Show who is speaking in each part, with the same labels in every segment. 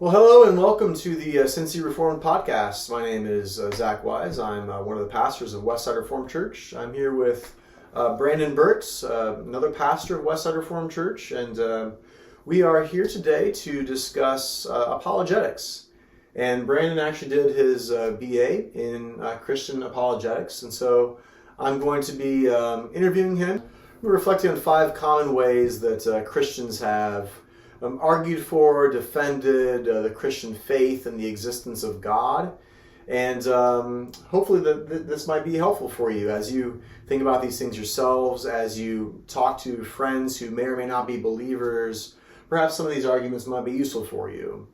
Speaker 1: Well, hello and welcome to the Cincy Reformed Podcast. My name is Zach Wise. I'm one of the pastors of Westside Reformed Church. I'm here with Brandon Burks, another pastor of Westside Reformed Church, and we are here today to discuss apologetics. And Brandon actually did his BA in Christian apologetics, and so I'm going to be interviewing him. We're reflecting on 5 common ways that Christians have argued for, defended the Christian faith and the existence of God. And hopefully this might be helpful for you as you think about these things yourselves, as you talk to friends who may or may not be believers. Perhaps some of these arguments might be useful for you.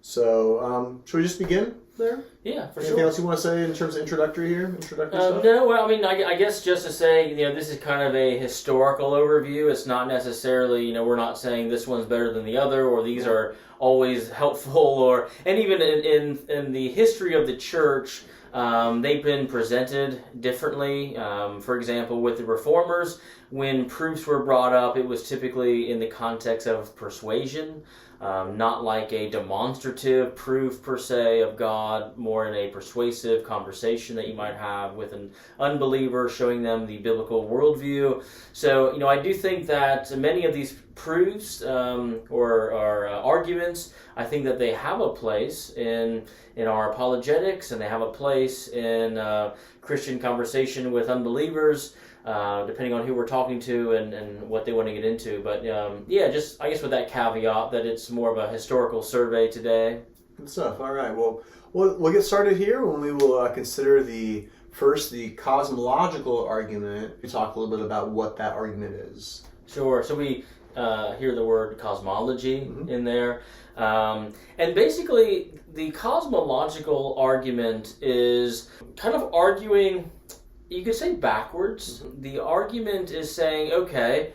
Speaker 1: So, should we just begin there?
Speaker 2: Yeah, for
Speaker 1: Anything
Speaker 2: sure.
Speaker 1: else you want to say in terms of introductory here? Stuff?
Speaker 2: No, well, I mean, I guess just to say, this is kind of a historical overview. It's not necessarily, we're not saying this one's better than the other, or these are always helpful, and even in the history of the church, they've been presented differently. For example, with the Reformers, when proofs were brought up, it was typically in the context of persuasion. Not like a demonstrative proof per se of God, more in a persuasive conversation that you might have with an unbeliever, showing them the biblical worldview. So, I do think that many of these proofs or arguments, I think that they have a place in our apologetics, and they have a place in Christian conversation with unbelievers. Depending on who we're talking to and what they want to get into. But just I guess with that caveat that it's more of a historical survey today.
Speaker 1: Good stuff. All right. Well, we'll get started here when we will consider the cosmological argument. We talk a little bit about what that argument is.
Speaker 2: Sure. So we hear the word cosmology in there. And basically, the cosmological argument is kind of arguing, you could say, backwards. The argument is saying, okay,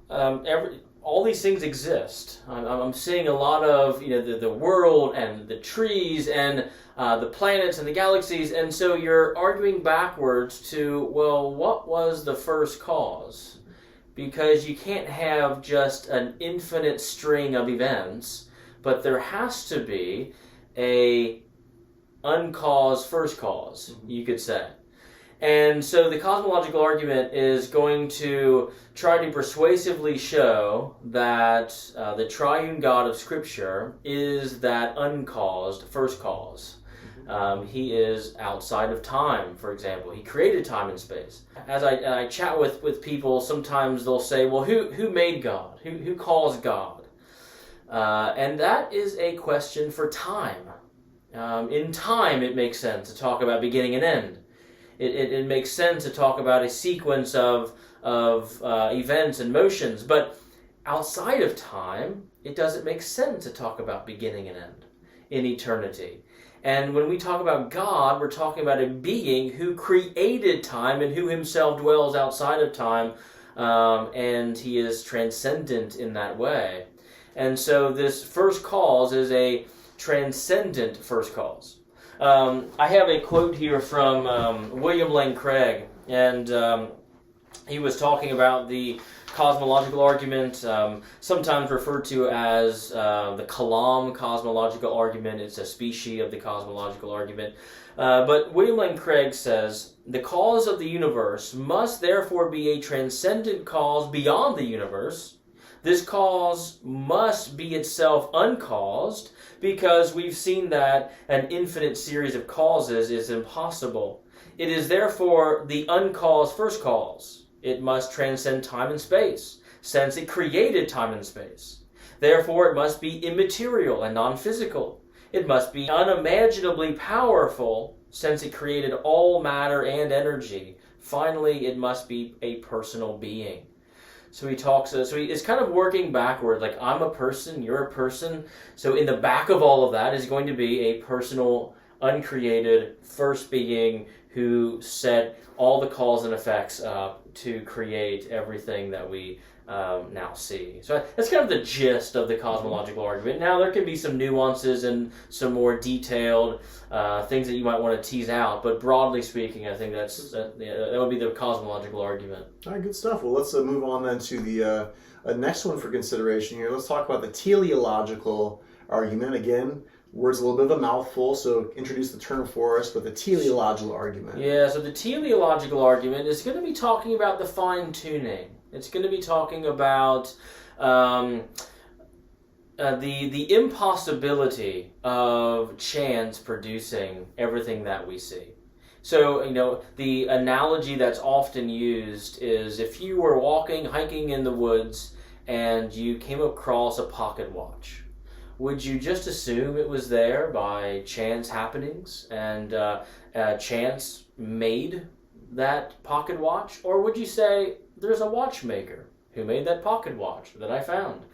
Speaker 2: all these things exist. I'm seeing a lot of the world and the trees and the planets and the galaxies, and so you're arguing backwards to, well, what was the first cause? Because you can't have just an infinite string of events, but there has to be a uncaused first cause, you could say. And so the cosmological argument is going to try to persuasively show that the triune God of Scripture is that uncaused first cause. He is outside of time, for example. He created time and space. As I chat with people, sometimes they'll say, well, who made God? Who caused God? And that is a question for time. In time, it makes sense to talk about beginning and end. It makes sense to talk about a sequence of events and motions, but outside of time, it doesn't make sense to talk about beginning and end in eternity. And when we talk about God, we're talking about a being who created time and who himself dwells outside of time, and he is transcendent in that way. And so this first cause is a transcendent first cause. I have a quote here from William Lane Craig, and he was talking about the cosmological argument, sometimes referred to as the Kalam cosmological argument. It's a species of the cosmological argument. But William Lane Craig says, the cause of the universe must therefore be a transcendent cause beyond the universe. This cause must be itself uncaused, because we've seen that an infinite series of causes is impossible. It is therefore the uncaused first cause. It must transcend time and space, since it created time and space. Therefore, it must be immaterial and non-physical. It must be unimaginably powerful, since it created all matter and energy. Finally, it must be a personal being. So he talks, it's kind of working backward, like I'm a person, you're a person. So in the back of all of that is going to be a personal, uncreated first being who set all the cause and effects up to create everything that we now see. So that's kind of the gist of the cosmological argument. Now there can be some nuances and some more detailed things that you might want to tease out, but broadly speaking, I think that would be the cosmological argument.
Speaker 1: All right, good stuff. Well, let's move on then to the next one for consideration here. Let's talk about the teleological argument. Again, word's a little bit of a mouthful, so introduce the term for us, but the teleological argument.
Speaker 2: Yeah, so the teleological argument is going to be talking about the fine-tuning. It's going to be talking about the impossibility of chance producing everything that we see. So, the analogy that's often used is if you were hiking in the woods, and you came across a pocket watch. Would you just assume it was there by chance happenings and chance made that pocket watch? Or would you say, there's a watchmaker who made that pocket watch that I found?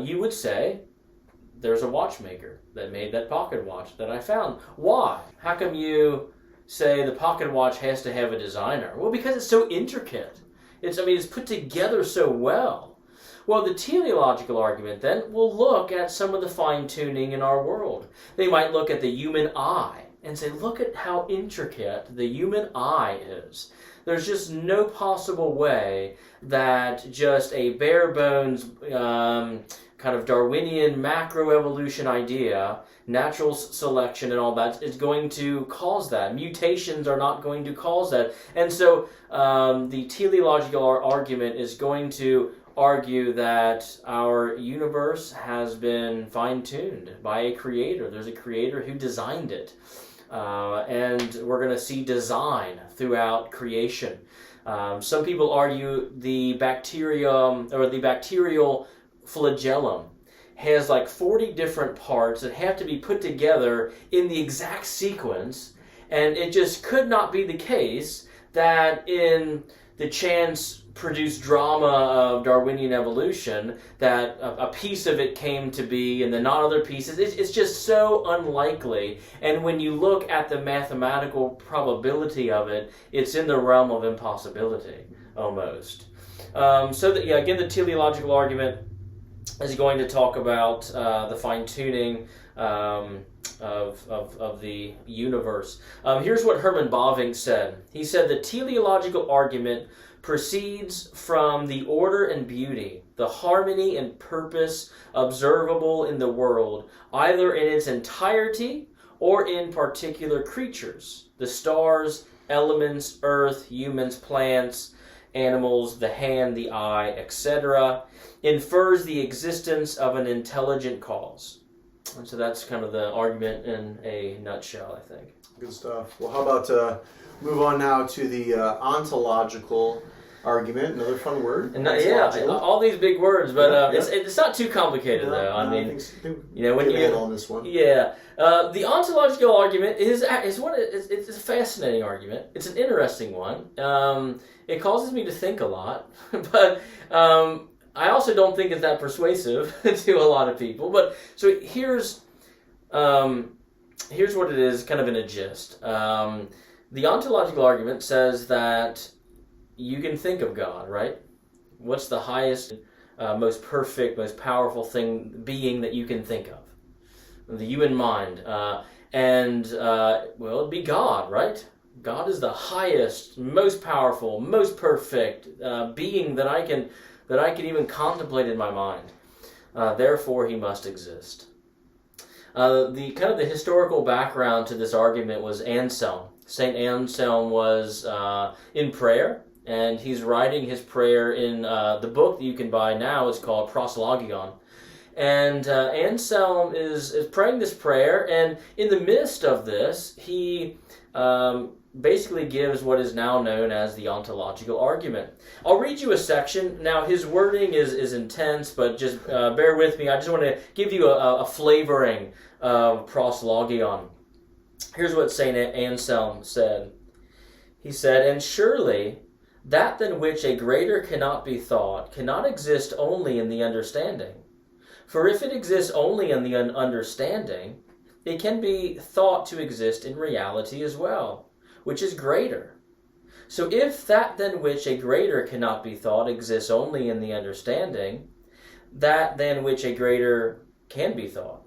Speaker 2: You would say, there's a watchmaker that made that pocket watch that I found. Why? How come you say the pocket watch has to have a designer? Well, because it's so intricate. It's put together so well. Well, the teleological argument then will look at some of the fine-tuning in our world. They might look at the human eye and say, look at how intricate the human eye is. There's just no possible way that just a bare-bones kind of Darwinian macroevolution idea, natural selection and all that, is going to cause that. Mutations are not going to cause that. And so the teleological argument is going to argue that our universe has been fine-tuned by a creator. There's a creator who designed it. And we're going to see design throughout creation. Some people argue the bacterium or the bacterial flagellum has like 40 different parts that have to be put together in the exact sequence, and it just could not be the case that in the chance-produced drama of Darwinian evolution that a piece of it came to be and then not other pieces. It's just so unlikely. And when you look at the mathematical probability of it, it's in the realm of impossibility, almost. Again, the teleological argument is going to talk about the fine-tuning of the universe. Here's what Herman Bavinck said. He said, the teleological argument proceeds from the order and beauty, the harmony and purpose observable in the world, either in its entirety or in particular creatures, the stars, elements, earth, humans, plants, animals, the hand, the eye, etc., infers the existence of an intelligent cause. And so that's kind of the argument in a nutshell, I think.
Speaker 1: Good stuff. Well, how about move on now to the ontological argument, another fun word.
Speaker 2: And all these big words, but it's not too complicated, though.
Speaker 1: When
Speaker 2: you
Speaker 1: on this one.
Speaker 2: Yeah, the ontological argument is it's a fascinating argument. It's an interesting one. It causes me to think a lot, but I also don't think it's that persuasive to a lot of people. But so here's what it is, kind of in a gist. The ontological argument says that you can think of God, right? What's the highest, most perfect, most powerful being that you can think of? The human mind. It'd be God, right? God is the highest, most powerful, most perfect being that I can even contemplate in my mind. Therefore, he must exist. The historical background to this argument was Anselm. Saint Anselm was in prayer, and he's writing his prayer in the book that you can buy now. It's called Proslogion. And Anselm is praying this prayer, and in the midst of this, he basically gives what is now known as the ontological argument. I'll read you a section. Now, his wording is intense, but just bear with me. I just want to give you a flavoring of Proslogion. Here's what St. Anselm said. He said, "And surely that than which a greater cannot be thought cannot exist only in the understanding. For if it exists only in the understanding, it can be thought to exist in reality as well, which is greater. So if that than which a greater cannot be thought exists only in the understanding, that than which a greater can be thought.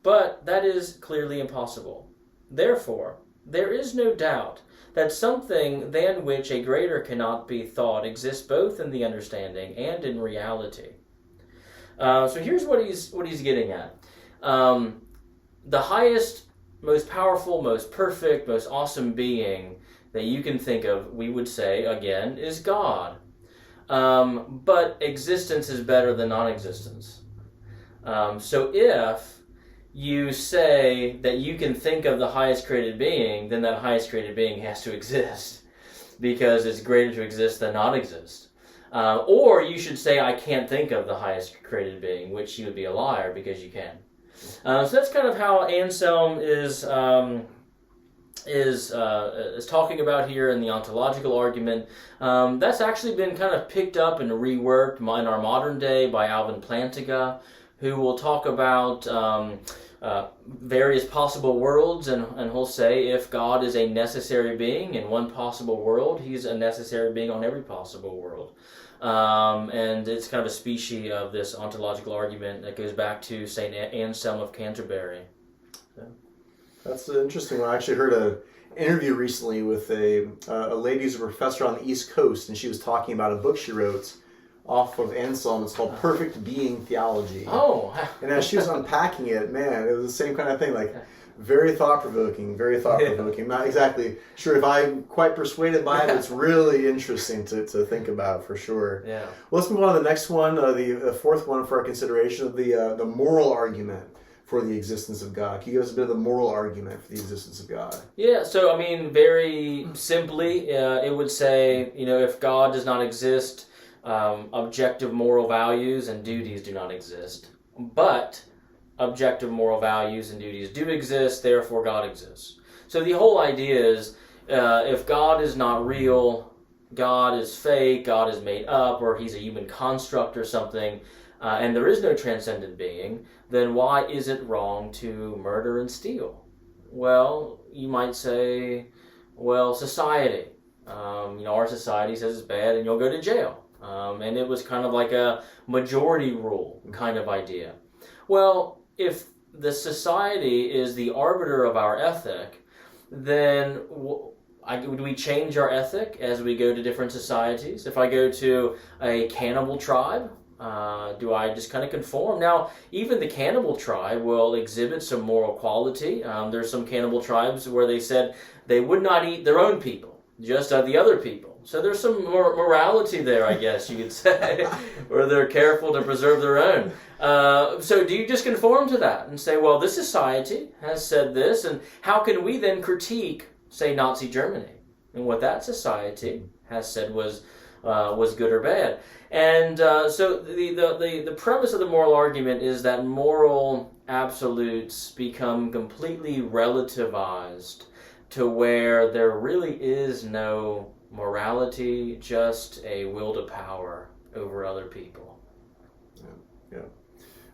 Speaker 2: But that is clearly impossible. Therefore, there is no doubt that something than which a greater cannot be thought exists both in the understanding and in reality." So here's what he's getting at. the highest, most powerful, most perfect, most awesome being that you can think of, we would say, again, is God. But existence is better than non-existence. So if you say that you can think of the highest created being, then that highest created being has to exist, because it's greater to exist than not exist. Or you should say, I can't think of the highest created being, which you would be a liar, because you can. So that's kind of how Anselm is talking about here in the Ontological Argument. That's actually been kind of picked up and reworked in our modern day by Alvin Plantinga, who will talk about various possible worlds, and he'll say if God is a necessary being in one possible world, he's a necessary being on every possible world. And it's kind of a species of this ontological argument that goes back to St. Anselm of Canterbury. So.
Speaker 1: That's an interesting one. I actually heard an interview recently with a lady who's a professor on the East Coast, and she was talking about a book she wrote off of Anselm. It's called Perfect Being Theology.
Speaker 2: Oh.
Speaker 1: And as she was unpacking it, man, it was the same kind of thing, like very thought-provoking, very thought-provoking. Not exactly sure if I'm quite persuaded by it, but it's really interesting to think about for sure.
Speaker 2: Yeah.
Speaker 1: Well, let's move on to the next one, the fourth one for our consideration of the moral argument for the existence of God. Can you give us a bit of the moral argument for the existence of God?
Speaker 2: Yeah, so I mean, very simply, it would say, if God does not exist, objective moral values and duties do not exist. But objective moral values and duties do exist, therefore God exists. So the whole idea is, if God is not real, God is fake, God is made up, or he's a human construct or something, and there is no transcendent being, then why is it wrong to murder and steal? Well, you might say, well, society. Our society says it's bad and you'll go to jail. And it was kind of like a majority rule kind of idea. Well, if the society is the arbiter of our ethic, then would we change our ethic as we go to different societies? If I go to a cannibal tribe, do I just kind of conform? Now, even the cannibal tribe will exhibit some moral quality. There's some cannibal tribes where they said they would not eat their own people, just the other people. So there's some morality there, I guess you could say, where they're careful to preserve their own. So do you just conform to that and say, well, this society has said this, and how can we then critique, say, Nazi Germany, and what that society has said was good or bad? And so the premise of the moral argument is that moral absolutes become completely relativized to where there really is no morality, just a will to power over other people.
Speaker 1: Yeah.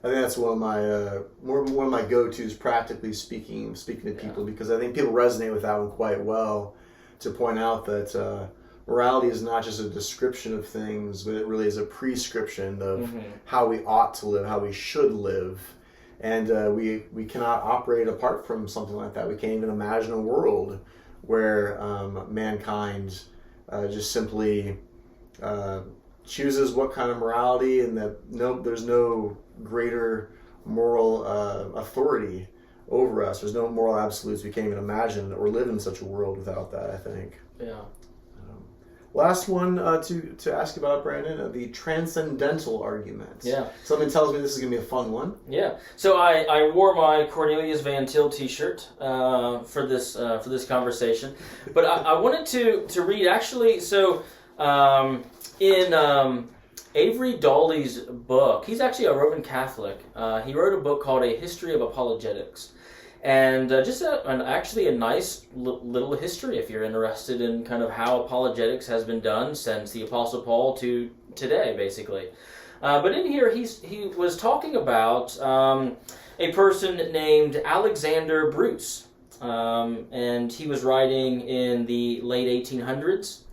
Speaker 1: I think that's one of my go-tos, practically speaking to people, because I think people resonate with that one quite well, to point out that morality is not just a description of things, but it really is a prescription of how we ought to live, how we should live. And we cannot operate apart from something like that. We can't even imagine a world where mankind just simply chooses what kind of morality, and that there's no greater moral authority over us. There's no moral absolutes. We can't even imagine or live in such a world without that, I think.
Speaker 2: Yeah.
Speaker 1: Last one to ask about, Brandon, the Transcendental Argument.
Speaker 2: Yeah.
Speaker 1: Something tells me this is going to be a fun one.
Speaker 2: Yeah. So I wore my Cornelius Van Til t-shirt for this conversation, but I wanted to read actually. So in Avery Dawley's book, he's actually a Roman Catholic. He wrote a book called A History of Apologetics. And just actually a nice little history if you're interested in kind of how apologetics has been done since the Apostle Paul to today, basically. But in here, he was talking about a person named Alexander Bruce. And he was writing in the late 1800s.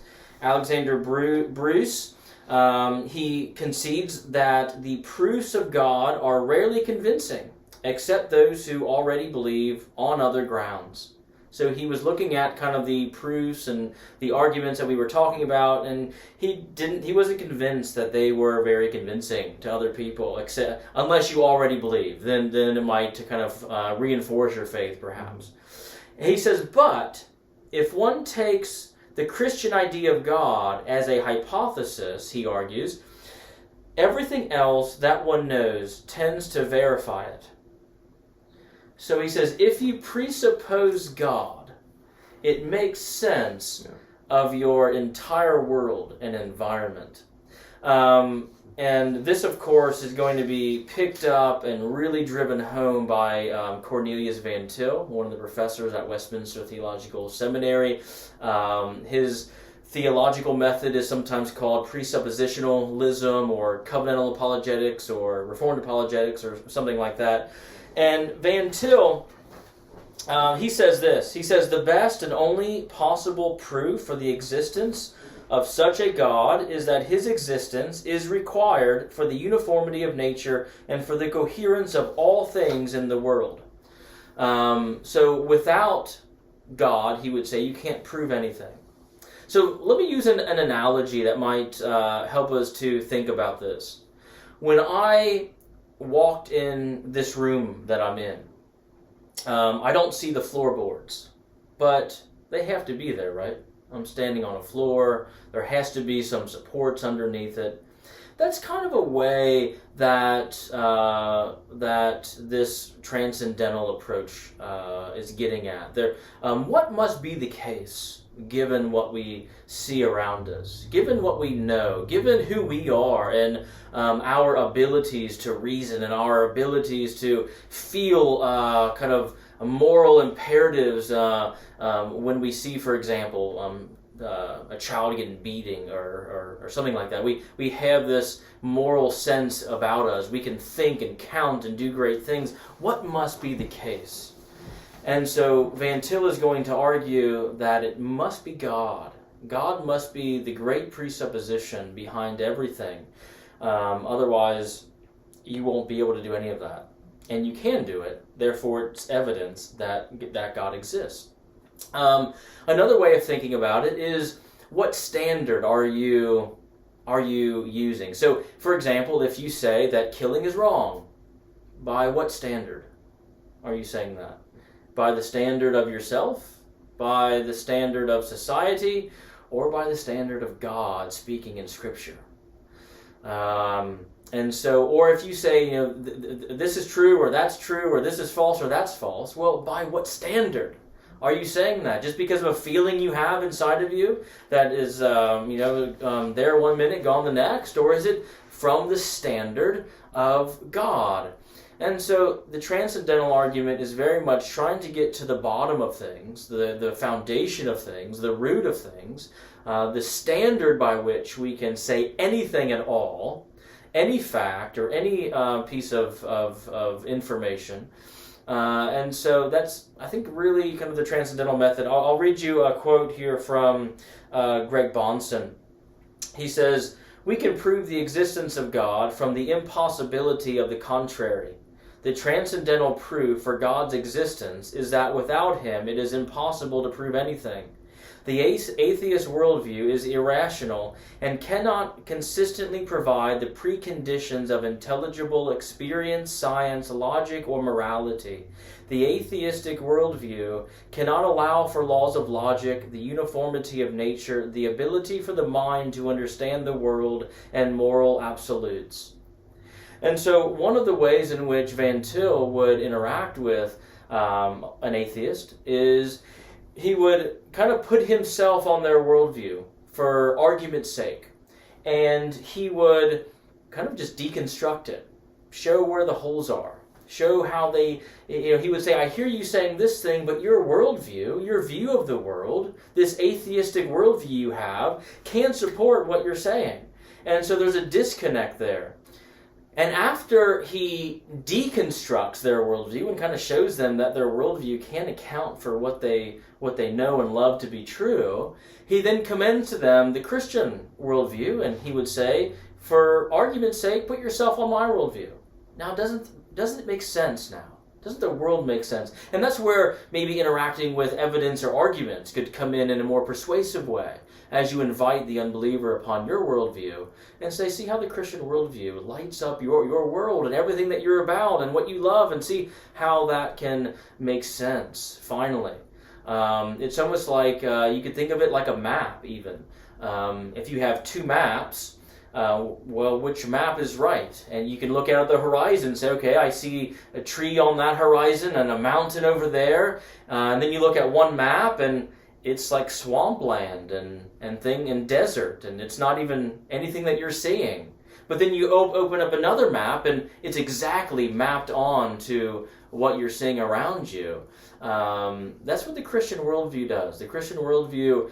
Speaker 2: Alexander Bruce, he concedes that the proofs of God are rarely convincing, except those who already believe on other grounds. So he was looking at kind of the proofs and the arguments that we were talking about, and he wasn't convinced that they were very convincing to other people, except unless you already believe. Then it might to kind of reinforce your faith, perhaps. He says, but if one takes the Christian idea of God as a hypothesis, he argues, everything else that one knows tends to verify it. So he says, if you presuppose God, it makes sense of your entire world and environment. And this, of course, is going to be picked up and really driven home by Cornelius Van Til, one of the professors at Westminster Theological Seminary. His theological method is sometimes called presuppositionalism or covenantal apologetics or reformed apologetics or something like that. And Van Til, he says this. He says, the best and only possible proof for the existence of such a God is that his existence is required for the uniformity of nature and for the coherence of all things in the world. So without God, he would say, you can't prove anything. So let me use an analogy that might help us to think about this. When I walked in this room that I'm in, I don't see the floorboards, but they have to be there, right? I'm standing on a floor. There has to be some supports underneath it. That's kind of a way that that this transcendental approach is getting at. What must be the case given what we see around us, given what we know, given who we are, and our abilities to reason and our abilities to feel kind of moral imperatives when we see, for example, a child getting beating or something like that. We have this moral sense about us. We can think and count and do great things. What must be the case? And so Van Til is going to argue that it must be God. God must be the great presupposition behind everything. Otherwise, you won't be able to do any of that. And you can do it. Therefore, it's evidence that God exists. Another way of thinking about it is, what standard are you using? So, for example, if you say that killing is wrong, by what standard are you saying that? By the standard of yourself? By the standard of society? Or by the standard of God speaking in Scripture? And so, or if you say, this is true, or that's true, or this is false, or that's false, well, by what standard are you saying that? Just because of a feeling you have inside of you that is, there one minute, gone the next? Or is it from the standard of God? And so the transcendental argument is very much trying to get to the bottom of things, the foundation of things, the root of things, the standard by which we can say anything at all, any fact or any piece of information. And so that's, I think, really kind of the transcendental method. I'll read you a quote here from Greg Bahnsen. He says, "We can prove the existence of God from the impossibility of the contrary. The transcendental proof for God's existence is that without him it is impossible to prove anything. The atheist worldview is irrational and cannot consistently provide the preconditions of intelligible experience, science, logic, or morality. The atheistic worldview cannot allow for laws of logic, the uniformity of nature, the ability for the mind to understand the world, and moral absolutes." And so one of the ways in which Van Til would interact with an atheist is he would kind of put himself on their worldview for argument's sake. And he would kind of just deconstruct it, show where the holes are, show how they, he would say, I hear you saying this thing, but your worldview, your view of the world, this atheistic worldview you have, can't support what you're saying. And so there's a disconnect there. And after he deconstructs their worldview and kind of shows them that their worldview can't account for what they know and love to be true, he then commends to them the Christian worldview, and he would say, for argument's sake, put yourself on my worldview. Now, doesn't it make sense now? Doesn't the world make sense? And that's where maybe interacting with evidence or arguments could come in a more persuasive way, as you invite the unbeliever upon your worldview and say, see how the Christian worldview lights up your world and everything that you're about and what you love, and see how that can make sense, finally. It's almost like you could think of it like a map, even. If you have two maps, well, which map is right? And you can look out at the horizon and say, okay, I see a tree on that horizon and a mountain over there. And then you look at one map and it's like swampland and desert, and it's not even anything that you're seeing. But then you open up another map and it's exactly mapped on to what you're seeing around you. That's what the Christian worldview does. The Christian worldview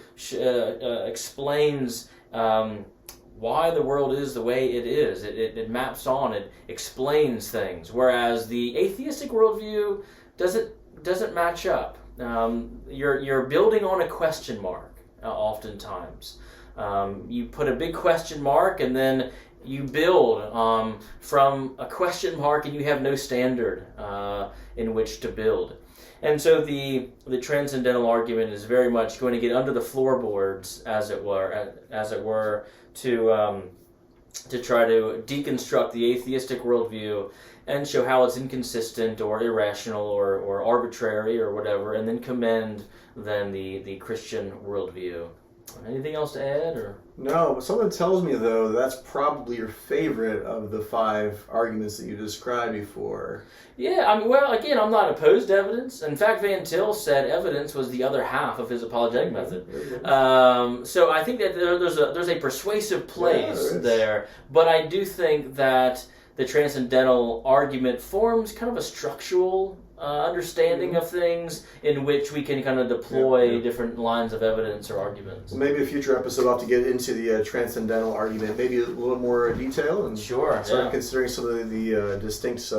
Speaker 2: explains why the world is the way it is. It maps on, it explains things. Whereas the atheistic worldview doesn't match up. You're building on a question mark oftentimes. You put a big question mark and then you build from a question mark, and you have no standard in which to build. And so the transcendental argument is very much going to get under the floorboards, as it were, to try to deconstruct the atheistic worldview and show how it's inconsistent or irrational or arbitrary or whatever, and then commend the Christian worldview. Anything else to add? Or
Speaker 1: No, but something tells me, though, that's probably your favorite of the 5 arguments that you described before.
Speaker 2: Yeah, well, again, I'm not opposed to evidence. In fact, Van Til said evidence was the other half of his apologetic method. So I think that there's a persuasive place there, but I do think that the transcendental argument forms kind of a structural understanding of things in which we can kind of deploy different lines of evidence or arguments.
Speaker 1: Well, maybe a future episode we'll have to get into the transcendental argument, maybe a little more detail, and start considering some of the distinct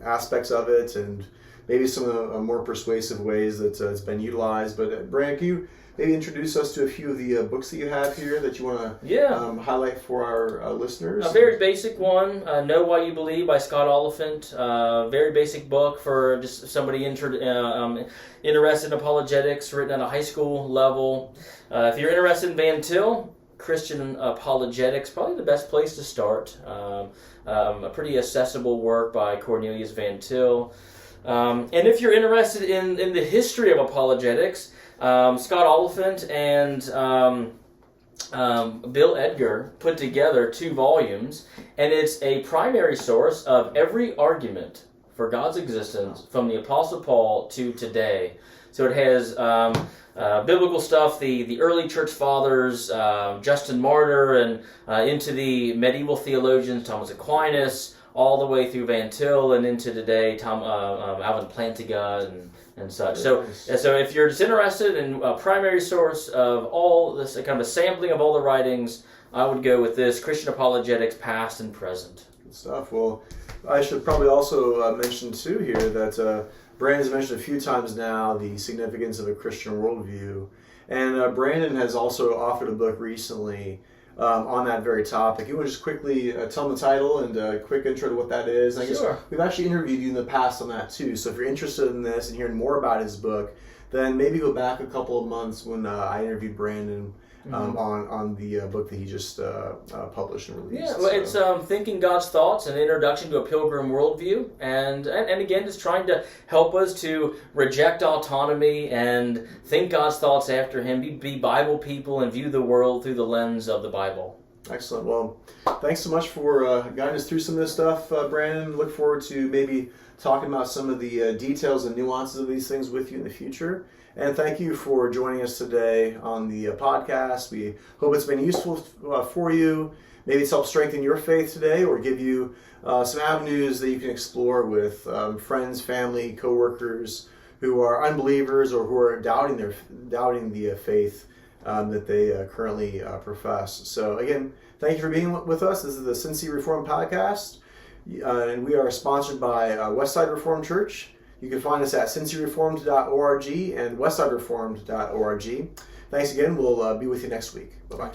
Speaker 1: aspects of it, and maybe some of the more persuasive ways that it's been utilized. But Brandon, can you maybe introduce us to a few of the books that you have here that you want to highlight for our listeners?
Speaker 2: A very basic one, Know Why You Believe by Scott Oliphint. Very basic book for just somebody interested in apologetics, written at a high school level. If you're interested in Van Til, Christian Apologetics, probably the best place to start. A pretty accessible work by Cornelius Van Til. And if you're interested in the history of apologetics, Scott Oliphint and Bill Edgar put together 2 volumes, and it's a primary source of every argument for God's existence from the Apostle Paul to today. So it has biblical stuff, the early church fathers, Justin Martyr, and into the medieval theologians, Thomas Aquinas, all the way through Van Til and into today, Alvin Plantinga and such. So if you're just interested in a primary source of all this, kind of a sampling of all the writings, I would go with this, Christian Apologetics, Past and Present.
Speaker 1: Good stuff. Well, I should probably also mention too here that Brandon's mentioned a few times now the significance of a Christian worldview, and Brandon has also authored a book recently on that very topic. You want to just quickly tell them the title and a quick intro to what that is? And I guess we've actually interviewed you in the past on that too, so if you're interested in this and hearing more about his book, then maybe go back a couple of months when I interviewed Brandon on the book that he just published and released.
Speaker 2: Yeah, well, it's Thinking God's Thoughts, an Introduction to a Pilgrim Worldview, and again, just trying to help us to reject autonomy and think God's thoughts after Him, be Bible people, and view the world through the lens of the Bible.
Speaker 1: Excellent. Well, thanks so much for guiding us through some of this stuff, Brandon. Look forward to maybe talking about some of the details and nuances of these things with you in the future. And thank you for joining us today on the podcast. We hope it's been useful for you. Maybe it's helped strengthen your faith today, or give you some avenues that you can explore with friends, family, coworkers who are unbelievers or who are doubting the faith that they currently profess. So again, thank you for being with us. This is the Cincy Reformed Podcast, and we are sponsored by Westside Reformed Church. You can find us at cincyreformed.org and westsidereformed.org. Thanks again. We'll be with you next week. Bye-bye.